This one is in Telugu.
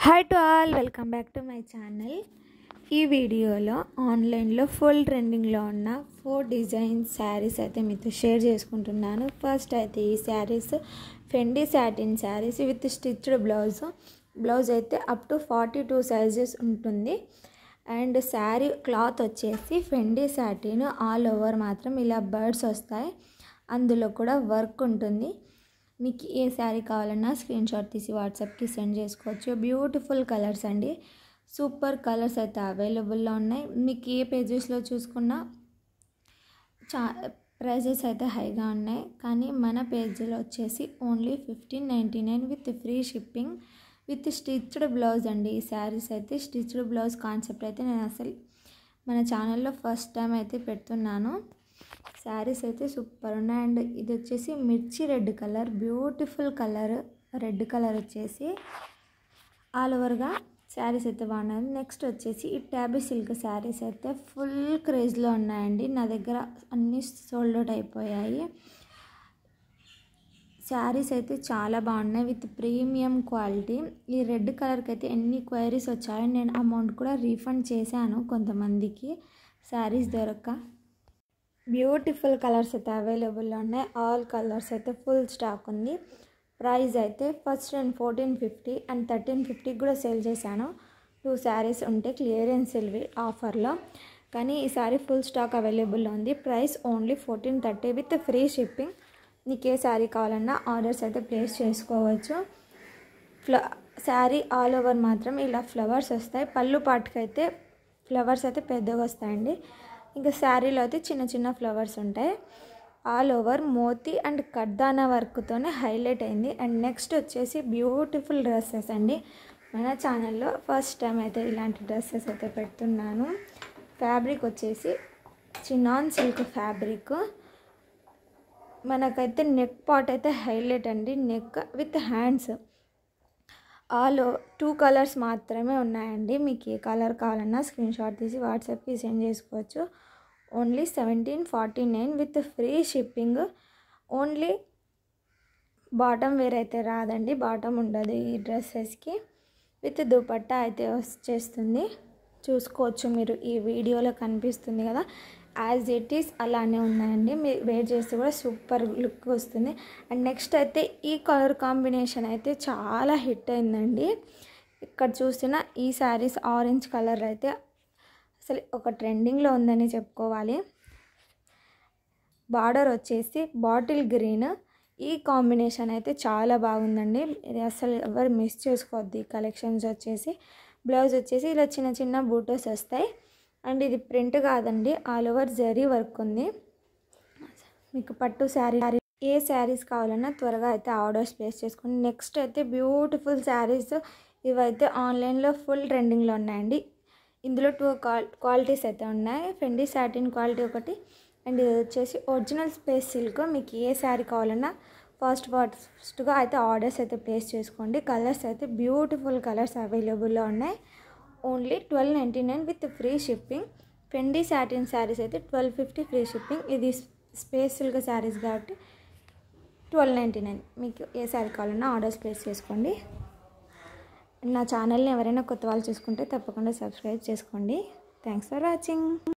Hi to all, welcome back to my channel. ఈ వీడియోలో ఆన్లైన్లో ఫుల్ ట్రెండింగ్లో ఉన్న 4 డిజైన్ శారీస్ అయితే మీతో షేర్ చేసుకుంటున్నాను. ఫస్ట్ అయితే ఈ sarees Fendi satin sarees with stitched blouse అయితే అప్ టు 42 సైజెస్ ఉంటుంది. అండ్ శారీ క్లాత్ వచ్చేసి ఫెండీ సాటిన్ ఆల్ ఓవర్ మాత్రం ఇలా బర్డ్స్ వస్తాయి, అందులో కూడా వర్క్ ఉంటుంది. మీకు ఏ శారీ కావాలన్నా స్క్రీన్ షాట్ తీసి వాట్సాప్కి సెండ్ చేసుకోవచ్చు. బ్యూటిఫుల్ కలర్స్ అండి, సూపర్ కలర్స్ అయితే అవైలబుల్లో ఉన్నాయి. మీకు ఏ పేజెస్లో చూసుకున్నా ప్రైజెస్ అయితే హైగా ఉన్నాయి, కానీ మన పేజీలో వచ్చేసి only 1599 with free shipping with stitched blouse అండి. ఈ శారీస్ అయితే స్టిచ్డ్ బ్లౌజ్ కాన్సెప్ట్ అయితే నేను అసలు మన ఛానల్లో ఫస్ట్ టైం అయితే పెడుతున్నాను. శారీస్ అయితే సూపర్ ఉన్నాయి. అండ్ ఇది వచ్చేసి మిర్చి red colour, beautiful colour, red colour వచ్చేసి ఆల్ ఓవర్గా శారీస్ అయితే బాగున్నాయి. నెక్స్ట్ వచ్చేసి ఈ ట్యాబీ సిల్క్ శారీస్ అయితే ఫుల్ క్రేజ్లో ఉన్నాయండి. నా దగ్గర అన్నీ సోల్డ్ అవుట్ అయిపోయాయి. శారీస్ అయితే చాలా బాగున్నాయి విత్ ప్రీమియం క్వాలిటీ. ఈ రెడ్ కలర్కి అయితే ఎన్ని క్వైరీస్ వచ్చాయో నేను అమౌంట్ కూడా రీఫండ్ చేశాను కొంతమందికి శారీస్ దొరక్క. బ్యూటిఫుల్ కలర్స్ అయితే అవైలబుల్లో ఉన్నాయి. ఆల్ కలర్స్ అయితే ఫుల్ స్టాక్ ఉంది. ప్రైస్ అయితే ఫస్ట్ నేను 1450 అండ్ 1350 కూడా సేల్ చేశాను. 2 శారీస్ ఉంటే క్లియరెన్స్ ఆఫర్లో, కానీ ఈ శారీ ఫుల్ స్టాక్ అవైలబుల్లో ఉంది. Price only 1430 with free shipping. నీకు ఏ శారీ కావాలన్నా ఆర్డర్స్ అయితే ప్లేస్ చేసుకోవచ్చు. శారీ ఆల్ ఓవర్ మాత్రం ఇలా ఫ్లవర్స్ వస్తాయి. పళ్ళు పాటుకి అయితే ఫ్లవర్స్ అయితే పెద్దగా వస్తాయండి. ఇంకా శారీలో అయితే చిన్న చిన్న ఫ్లవర్స్ ఉంటాయి. ఆల్ ఓవర్ మోతీ అండ్ కడ్దానా వర్క్తోనే హైలైట్ అయింది. అండ్ నెక్స్ట్ వచ్చేసి బ్యూటిఫుల్ డ్రెస్సెస్ అండి. మన ఛానల్లో ఫస్ట్ టైం అయితే ఇలాంటి డ్రెస్సెస్ అయితే పెడుతున్నాను. ఫ్యాబ్రిక్ వచ్చేసి చినాన్ సిల్క్ ఫ్యాబ్రిక్. మనకైతే నెక్ పార్ట్ అయితే హైలైట్ అండి, నెక్ విత్ హ్యాండ్స్. 2 కలర్స్ మాత్రమే ఉన్నాయండి. మీకు ఏ కలర్ కావాలన్నా స్క్రీన్ షాట్ తీసి వాట్సాప్కి సెండ్ చేసుకోవచ్చు. Only 1749 with free shipping. Only bottom wear అయితే రాదండి, బాటమ్ ఉండదు ఈ డ్రెస్సెస్కి. విత్ దుపట్టా అయితే వచ్చేస్తుంది, చూసుకోవచ్చు మీరు. ఈ వీడియోలో కనిపిస్తుంది కదా, యాజ్ ఇట్ ఈస్ అలానే ఉన్నాయండి. మీరు వేర్ చేస్తే కూడా సూపర్ లుక్ వస్తుంది. అండ్ నెక్స్ట్ అయితే ఈ కలర్ కాంబినేషన్ అయితే చాలా హిట్ అయిందండి. ఇక్కడ చూస్తున్న ఈ శారీస్ ఆరెంజ్ కలర్ అయితే అసలు ఒక ట్రెండింగ్లో ఉందని చెప్పుకోవాలి. బార్డర్ వచ్చేసి బాటిల్ గ్రీన్. ఈ కాంబినేషన్ అయితే చాలా బాగుందండి, ఇది అసలు ఎవరు మిస్ చేసుకోవద్దు. ఈ కలెక్షన్స్ వచ్చేసి బ్లౌజ్ వచ్చేసి ఇలా చిన్న చిన్న బూటోస్ వస్తాయి. అండ్ ఇది ప్రింట్ కాదండి, ఆల్ ఓవర్ జరీ వర్క్ ఉంది. మీకు పట్టు శారీ ఏ శారీస్ కావాలన్నా త్వరగా అయితే ఆర్డర్స్ ప్లేస్ చేసుకోండి. నెక్స్ట్ అయితే బ్యూటిఫుల్ శారీస్, ఇవైతే ఆన్లైన్లో ఫుల్ ట్రెండింగ్లో ఉన్నాయండి. ఇందులో 2 క్వాలిటీస్ అయితే ఉన్నాయి. ఫెండీ సాటిన్ క్వాలిటీ ఒకటి, అండ్ ఇది వచ్చేసి ఒరిజినల్ స్పేస్ సిల్క్. మీకు ఏ శారీ కావాలన్నా ఫస్ట్గా అయితే ఆర్డర్స్ అయితే ప్లేస్ చేసుకోండి. కలర్స్ అయితే బ్యూటిఫుల్ కలర్స్ అవైలబుల్లో ఉన్నాయి. Only 1299 with free shipping. ఫెండీ satin saris అయితే 1250 ఫ్రీ షిప్పింగ్. ఇది స్పేస్ సిల్క్ శారీస్ కాబట్టి 1299. మీకు ఏ శారీ కావాలన్నా ఆర్డర్స్ ప్లేస్ చేసుకోండి. నా ఛానల్ని ఎవరైనా కొత్త వాళ్ళు చూసుకుంటే తప్పకుండా సబ్స్క్రైబ్ చేసుకోండి. Thanks for watching.